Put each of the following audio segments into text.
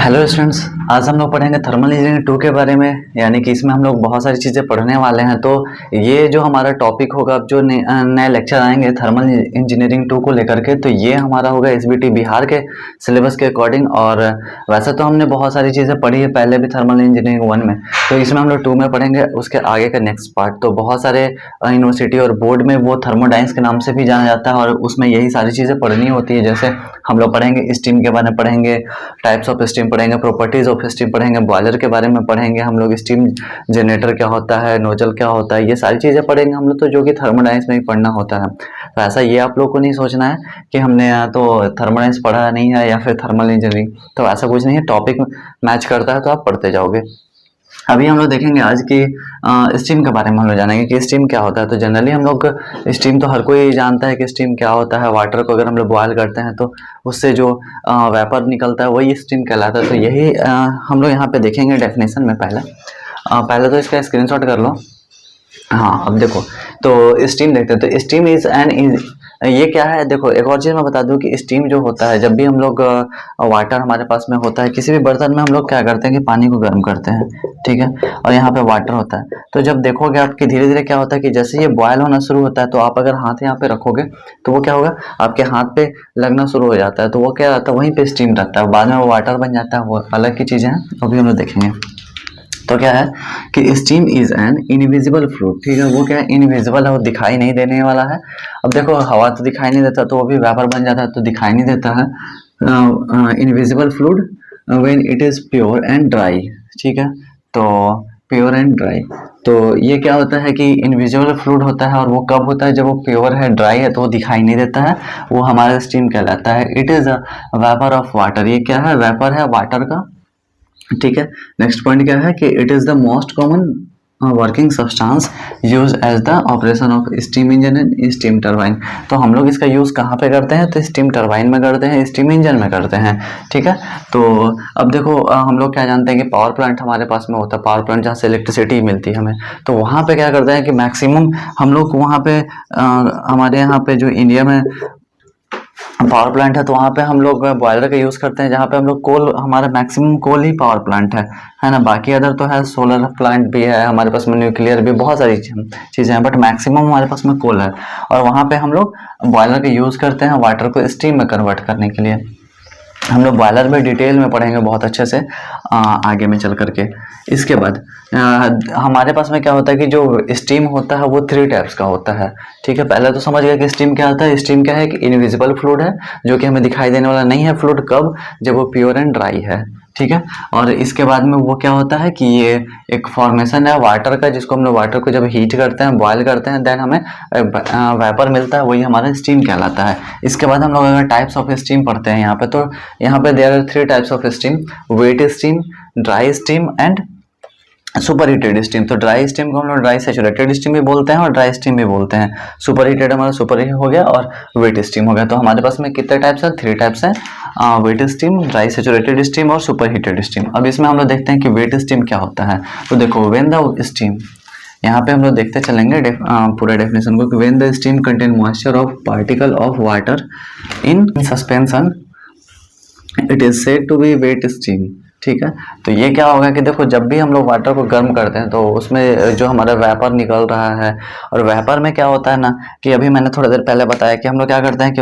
Hello students, आज हम लोग पढ़ेंगे थर्मल इंजीनियरिंग 2 के बारे में। यानी कि इसमें हम लोग बहुत सारी चीज़ें पढ़ने वाले हैं। तो ये जो हमारा टॉपिक होगा, अब जो नए लेक्चर आएंगे थर्मल इंजीनियरिंग 2 को लेकर के, तो ये हमारा होगा एसबीटी बिहार के सिलेबस के अकॉर्डिंग। और वैसे तो हमने बहुत सारी चीज़ें पढ़ी है पहले भी थर्मल इंजीनियरिंग 1 में, तो इसमें हम लोग 2 में पढ़ेंगे उसके आगे का नेक्स्ट पार्ट। तो बहुत सारे यूनिवर्सिटी और बोर्ड में वो थर्मोडाइंस के नाम से भी जाना जाता है, और उसमें यही सारी चीज़ें पढ़नी होती है। जैसे हम लोग पढ़ेंगे स्टीम के बारे में, पढ़ेंगे टाइप्स ऑफ स्टीम पढ़ेंगे, प्रॉपर्टीज ऑफ स्टीम पढ़ेंगे, बॉयलर के बारे में पढ़ेंगे हम लोग, स्टीम जनरेटर क्या होता है, नोजल क्या होता है, ये सारी चीज़ें पढ़ेंगे हम लोग। तो जो कि थर्मोडाइंस में ही पढ़ना होता है। तो ऐसा ये आप लोग को नहीं सोचना है कि हमने यहाँ तो थर्मोडाइंस पढ़ा नहीं है या फिर थर्मल इंजीनियरिंग, तो ऐसा कुछ नहीं है। टॉपिक मैच करता है तो आप पढ़ते जाओगे। अभी हम लोग देखेंगे आज की स्टीम के बारे में हम लोग जानेंगे कि स्टीम क्या होता है। तो जनरली हम लोग स्टीम तो हर कोई जानता है कि स्टीम क्या होता है। वाटर को अगर हम लोग बॉयल करते हैं तो उससे जो वेपर निकलता है वही स्टीम कहलाता है। तो यही हम लोग यहाँ पे देखेंगे डेफिनेशन में। पहले तो इसका स्क्रीनशॉट कर लो। हाँ, अब देखो, तो स्टीम देखते हैं। तो स्टीम इज एन, ये क्या है, देखो एक और चीज़ मैं बता दूं कि स्टीम जो होता है, जब भी हम लोग वाटर हमारे पास में होता है, किसी भी बर्तन में हम लोग क्या करते हैं कि पानी को गर्म करते हैं, ठीक है, और यहाँ पे वाटर होता है। तो जब देखोगे आपके धीरे धीरे क्या होता है कि जैसे ये बॉयल होना शुरू होता है, तो आप अगर हाथ यहाँ पे रखोगे तो वो क्या होगा, आपके हाथ पे लगना शुरू हो जाता है। तो वो क्या रहता है, वहीं पे स्टीम रहता है, बाद में वो वाटर बन जाता है, वो अलग की चीज़ें हैं, अभी हम लोग देखेंगे। तो क्या है कि steam is an invisible fluid, ठीक है। वो क्या है, इनविजिबल है, वो दिखाई नहीं देने वाला है। अब देखो हवा तो दिखाई नहीं देता, तो वो भी वेपर बन जाता है, तो दिखाई नहीं देता है। Invisible fluid when it is pure and dry, ठीक है। तो प्योर एंड ड्राई, तो ये क्या होता है कि इनविजिबल फ्लूइड होता है, और वो कब होता है, जब वो प्योर है, ड्राई है, तो वो दिखाई नहीं देता है, वो हमारा स्टीम कहलाता है। It is a vapour of water, ये क्या है, वेपर है वाटर का, ठीक है। नेक्स्ट पॉइंट क्या है कि it is the most common working substance use as the operation of steam engine and steam turbine. तो हम लोग इसका यूज कहाँ पे करते हैं, तो स्टीम टरबाइन में करते हैं, स्टीम इंजन में करते हैं, ठीक है। तो अब देखो हम लोग क्या जानते हैं कि पावर प्लांट हमारे पास में होता है, पावर प्लांट जहाँ से इलेक्ट्रिसिटी मिलती है हमें, तो वहाँ पे क्या करते हैं कि मैक्सिमम हम लोग वहाँ पे हमारे यहाँ पे जो इंडिया में पावर प्लांट है, तो वहाँ पे हम लोग बॉयलर का यूज़ करते हैं, जहाँ पे हम लोग कोल, हमारा मैक्सिमम कोल ही पावर प्लांट है ना। बाकी अदर तो है, सोलर प्लांट भी है हमारे पास में, न्यूक्लियर भी, बहुत सारी चीज़ें हैं, बट मैक्सिमम हमारे पास में कोल है। और वहाँ पे हम लोग बॉयलर का यूज़ करते हैं वाटर को स्टीम में कन्वर्ट करने के लिए। हम लोग बॉयलर में डिटेल में पढ़ेंगे बहुत अच्छे से आगे में चल करके। इसके बाद हमारे पास में क्या होता है कि जो स्टीम होता है वो 3 टाइप्स का होता है, ठीक है। पहले तो समझ गया कि स्टीम क्या होता है। स्टीम क्या है कि इनविजिबल फ्लूइड है, जो कि हमें दिखाई देने वाला नहीं है फ्लूइड, कब, जब वो प्योर एंड ड्राई है, ठीक है। और इसके बाद में वो क्या होता है कि ये एक फॉर्मेशन है वाटर का, जिसको हम लोग वाटर को जब हीट करते हैं, बॉयल करते हैं, देन हमें वेपर मिलता है, वही हमारा स्टीम कहलाता है। इसके बाद हम लोग अगर टाइप्स ऑफ स्टीम पढ़ते हैं यहाँ पे, तो यहाँ पे there are 3 types of steam, wet steam, dry steam and super heated steam. तो ड्राई स्टीम को हम लोग ड्राई सैचुरेटेड स्टीम भी बोलते हैं और ड्राई स्टीम भी बोलते हैं। सुपर हीटेड हमारा सुपर हीट हो गया और वेट स्टीम हो गया। तो हमारे पास में कितने टाइप्स हैं, 3 टाइप्स हैं, wet steam, dry saturated steam और सुपर हीटेड स्टीम। अब इसमें हम लोग देखते हैं कि वेट स्टीम क्या होता है। तो देखो, व्हेन द स्टीम, यहाँ पे हम लोग देखते चलेंगे पूरा डेफिनेशन को, when the steam contain moisture of particle of water in suspension it is said to be wet steam, ठीक है। तो ये क्या होगा कि देखो, जब भी हम लोग वाटर को गर्म करते हैं तो उसमें जो हमारा वेपर निकल रहा है, और वेपर में क्या होता है ना कि अभी मैंने थोड़ी देर पहले बताया कि हम लोग क्या करते हैं कि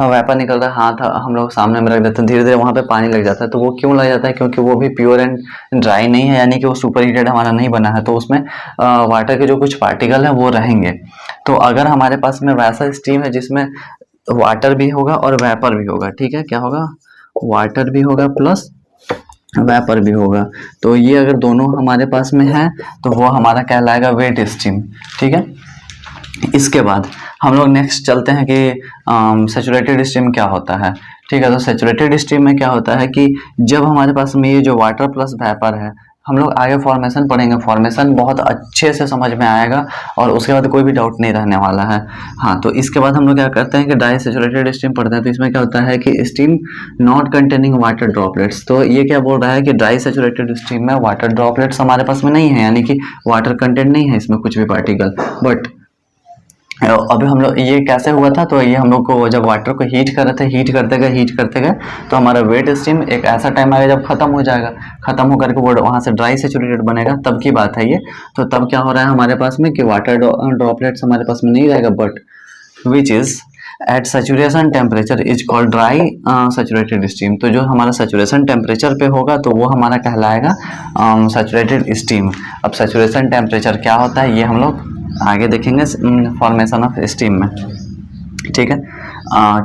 वेपर निकल रहा है, हाथ हम लोग सामने में रख देते हैं, धीरे धीरे वहाँ पे पानी लग जाता है। तो वो क्यों लग जाता है, क्योंकि वो भी प्योर एंड ड्राई नहीं है, यानी कि वो सुपर हीटेड हमारा नहीं बना है, तो उसमें वाटर के जो कुछ पार्टिकल हैं वो रहेंगे। तो अगर हमारे पास में वैसा स्टीम है जिसमें वाटर भी होगा और वेपर भी होगा, ठीक है, क्या होगा, वाटर भी होगा प्लस वेपर भी होगा, तो ये अगर दोनों हमारे पास में है तो वो हमारा कहलाएगा वेट स्टीम, ठीक है। इसके बाद हम लोग नेक्स्ट चलते हैं कि सैचुरेटेड स्टीम क्या होता है, ठीक है। तो सैचुरेटेड स्टीम में क्या होता है कि जब हमारे पास में ये जो वाटर प्लस वेपर है, हम लोग आगे फॉर्मेशन पढ़ेंगे, फॉर्मेशन बहुत अच्छे से समझ में आएगा और उसके बाद कोई भी डाउट नहीं रहने वाला है। हाँ, तो इसके बाद हम लोग क्या करते हैं कि ड्राई सैचुरेटेड स्टीम पढ़ते हैं। तो इसमें क्या होता है कि steam not containing water droplets. तो ये क्या बोल रहा है कि ड्राई सैचुरेटेड स्टीम में वाटर ड्रॉपलेट्स हमारे पास में नहीं है, यानी कि वाटर कंटेंट नहीं है इसमें कुछ भी पार्टिकल, बट अभी हम लोग ये कैसे हुआ था, तो ये हम लोग को जब वाटर को हीट कर रहे थे, हीट करते गए तो हमारा वेट स्टीम एक ऐसा टाइम आएगा जब खत्म हो जाएगा, खत्म होकर के वो वहाँ से ड्राई सेचुरेटेड बनेगा, तब की बात है ये। तो तब क्या हो रहा है हमारे पास में कि वाटर ड्रॉपलेट्स हमारे पास में नहीं रहेगा, but which is at saturation temperature is called dry saturated steam. तो जो हमारा सैचुरेशन टेम्परेचर पे होगा तो वो हमारा कहलाएगा सैचुरेटेड स्टीम। अब सैचुरेशन टेम्परेचर क्या होता है ये हम लोग आगे देखेंगे फॉर्मेशन ऑफ स्टीम में, ठीक है।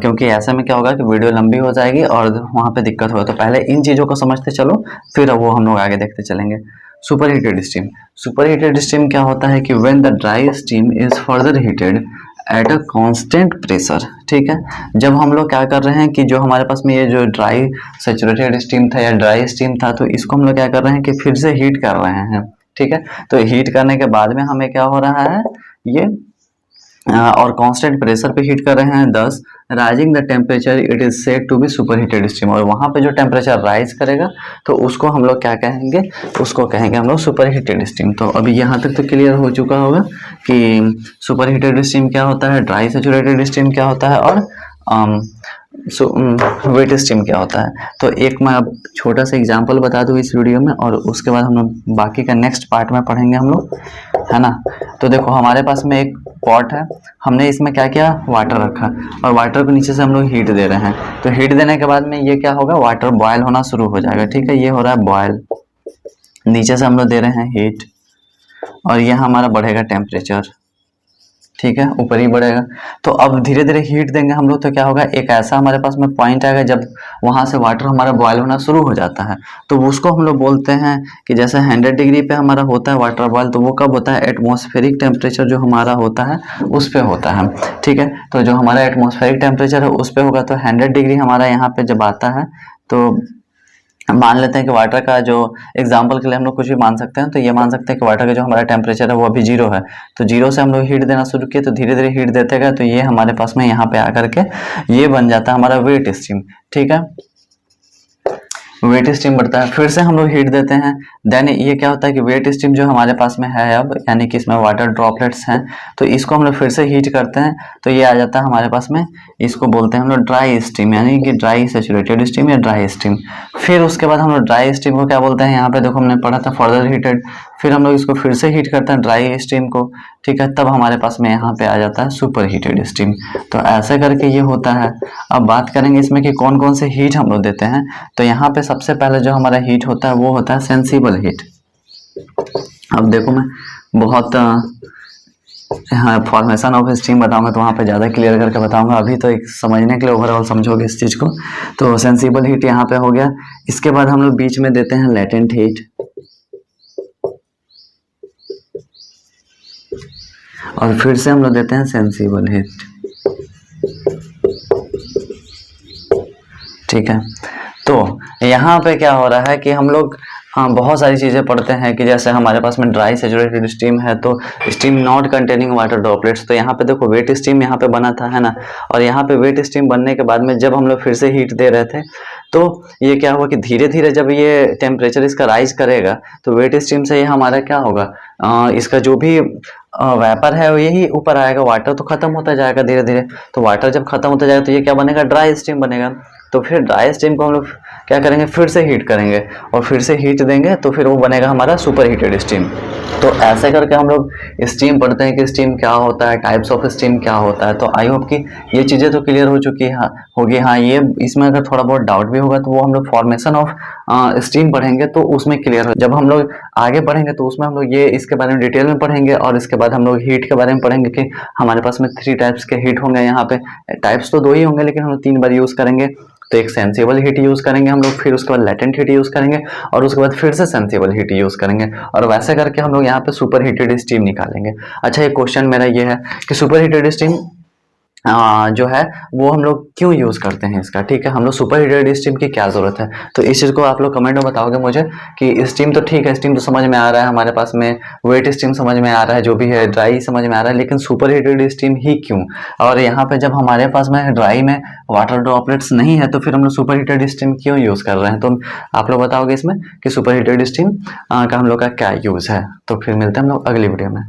क्योंकि ऐसे में क्या होगा कि वीडियो लंबी हो जाएगी और वहाँ पे दिक्कत होगा, तो पहले इन चीज़ों को समझते चलो, फिर वो हम लोग आगे देखते चलेंगे। Super heated steam, super heated steam क्या होता है कि when the dry steam is further heated at a constant pressure, ठीक है। जब हम लोग क्या कर रहे हैं कि जो हमारे पास में ये जो ड्राई सैचुरेटेड स्टीम था या ड्राई स्टीम था, तो इसको हम लोग क्या कर रहे हैं कि फिर से हीट कर रहे हैं, ठीक है। तो हीट करने के बाद में हमें क्या हो रहा है ये और कांस्टेंट प्रेशर पे हीट कर रहे हैं, thus rising the temperature it is said to be super heated steam. और वहाँ पे जो टेम्परेचर राइज करेगा तो उसको हम लोग क्या कहेंगे, उसको कहेंगे हम लोग सुपर हीटेड स्टीम। तो अभी यहाँ तक तो क्लियर हो चुका होगा कि सुपर हीटेड स्टीम क्या होता है, ड्राई सैचुरेटेड स्टीम क्या होता है, और वेट स्टीम क्या होता है। तो एक मैं अब छोटा सा एग्जांपल बता दूं इस वीडियो में, और उसके बाद हम लोग बाकी का नेक्स्ट पार्ट में पढ़ेंगे हम लोग, है ना। तो देखो हमारे पास में एक पॉट है, हमने इसमें क्या किया, वाटर रखा, और वाटर को नीचे से हम लोग हीट दे रहे हैं। तो हीट देने के बाद में ये क्या होगा, वाटर बॉयल होना शुरू हो जाएगा, ठीक है। ये हो रहा है बॉयल, नीचे से हम लोग दे रहे हैं हीट, और ये हमारा बढ़ेगा टेम्परेचर, ठीक है, ऊपर ही बढ़ेगा। तो अब धीरे धीरे हीट देंगे हम लोग, तो क्या होगा, एक ऐसा हमारे पास में पॉइंट आएगा जब वहां से वाटर हमारा बॉयल होना शुरू हो जाता है। तो उसको हम लोग बोलते हैं कि जैसे 100 डिग्री पे हमारा होता है वाटर बॉयल, तो वो कब होता है, एटमॉस्फेरिक टेम्परेचर जो हमारा होता है उस पर होता है, ठीक है। तो जो हमारा एटमॉस्फेरिक टेम्परेचर है उस पर होगा, तो 100 डिग्री हमारा यहाँ पे जब आता है, तो मान लेते हैं कि वाटर का जो एग्जांपल के लिए हम लोग कुछ भी मान सकते हैं, तो ये मान सकते हैं कि वाटर का जो हमारा टेम्परेचर है वो अभी 0 है। तो 0 से हम लोग हीट देना शुरू किए, तो धीरे धीरे हीट देते गए, तो ये हमारे पास में यहाँ पे आकर के ये बन जाता है हमारा वेट स्टीम, ठीक है। वेट स्टीम बढ़ता है, फिर से हम लोग हीट देते हैं, देन ये क्या होता है कि वेट स्टीम जो हमारे पास में है अब, यानी कि इसमें वाटर ड्रॉपलेट्स हैं, तो इसको हम लोग फिर से हीट करते हैं, तो ये आ जाता है हमारे पास में, इसको बोलते हैं हम लोग ड्राई स्टीम, यानी कि ड्राई सैचुरेटेड स्टीम या ड्राई स्टीम। फिर उसके बाद हम लोग ड्राई स्टीम को क्या बोलते हैं, यहाँ पे देखो हमने पढ़ा था फर्दर हीटेड, फिर हम लोग इसको फिर से हीट करते हैं ड्राई स्टीम को, ठीक है। तब हमारे पास में यहाँ पे आ जाता है सुपर हीटेड स्टीम। तो ऐसे करके ये होता है। अब बात करेंगे इसमें कि कौन कौन से हीट हम लोग देते हैं, तो यहाँ पे सबसे पहले जो हमारा हीट होता है वो होता है सेंसिबल हीट। अब देखो मैं बहुत हाँ फॉर्मेशन ऑफ स्टीम बताऊंगा तो वहाँ पे ज़्यादा क्लियर करके बताऊंगा, अभी तो एक समझने के लिए ओवरऑल समझोगे इस चीज़ को। तो सेंसिबल हीट यहाँ पे हो गया, इसके बाद हम लोग बीच में देते हैं लेटेंट हीट, और फिर से हम लोग देते हैं सेंसिबल हीट, ठीक है। तो यहाँ पे क्या हो रहा है कि हम लोग बहुत सारी चीज़ें पढ़ते हैं कि जैसे हमारे पास में ड्राई सैचुरेटेड स्टीम है, तो steam not containing water droplets, तो यहाँ पे देखो वेट स्टीम यहाँ पे बना था, है ना। और यहाँ पे वेट स्टीम बनने के बाद में जब हम लोग फिर से हीट दे रहे थे, तो ये क्या हुआ कि धीरे धीरे जब ये टेम्परेचर इसका राइज करेगा, तो वेट स्टीम से ये हमारा क्या होगा, इसका जो भी वेपर है यही ऊपर आएगा, वाटर तो खत्म होता जाएगा धीरे धीरे। तो वाटर जब खत्म होता जाएगा तो ये क्या बनेगा, ड्राई स्टीम बनेगा। तो फिर ड्राई स्टीम को हम लोग क्या करेंगे, फिर से हीट करेंगे, और फिर से हीट देंगे, तो फिर वो बनेगा हमारा सुपर हीटेड स्टीम। तो ऐसे करके हम लोग स्टीम पढ़ते हैं कि स्टीम क्या होता है, टाइप्स ऑफ स्टीम क्या होता है। तो आई होप कि ये चीज़ें तो क्लियर हो चुकी है होगी। हाँ, ये इसमें अगर थोड़ा बहुत डाउट भी होगा तो वो हम लोग फॉर्मेशन ऑफ स्टीम पढ़ेंगे तो उसमें क्लियर हो। जब हम लोग आगे पढ़ेंगे तो उसमें हम लोग ये इसके बारे में डिटेल में पढ़ेंगे, और इसके बाद हम लोग हीट के बारे में पढ़ेंगे कि हमारे पास में 3 टाइप्स के हीट होंगे। यहाँ पे टाइप्स तो 2 ही होंगे, लेकिन हम लोग 3 बार यूज़ करेंगे। तो एक सेंसिबल हीट यूज़ करेंगे हम लोग, फिर उसके बाद लेटेंट हीट यूज़ करेंगे, और उसके बाद फिर से सेंसिबल हीट यूज़ करेंगे, और वैसे करके हम लोग यहाँ पे सुपर हीटेड स्टीम निकालेंगे। अच्छा, एक क्वेश्चन मेरा ये है कि सुपर हीटेड स्टीम जो है वो हम लोग क्यों यूज़ करते हैं इसका, ठीक है। हम लोग सुपर हीटेड स्टीम की क्या ज़रूरत है, तो इस चीज़ को आप लोग कमेंट में बताओगे मुझे कि स्टीम तो ठीक है, स्टीम तो समझ में आ रहा है हमारे पास में, वेट स्टीम समझ में आ रहा है, जो भी है ड्राई समझ में आ रहा है, लेकिन सुपर हीटेड स्टीम ही क्यों। और यहाँ पे जब हमारे पास में ड्राई में वाटर ड्रॉपलेट्स नहीं है, तो फिर हम लोग सुपर हीटेड स्टीम क्यों यूज़ कर रहे हैं। तो आप लोग बताओगे इसमें कि सुपर हीटेड स्टीम का हम लोग का क्या यूज़ है। तो फिर मिलते हैं हम लोग अगली वीडियो में।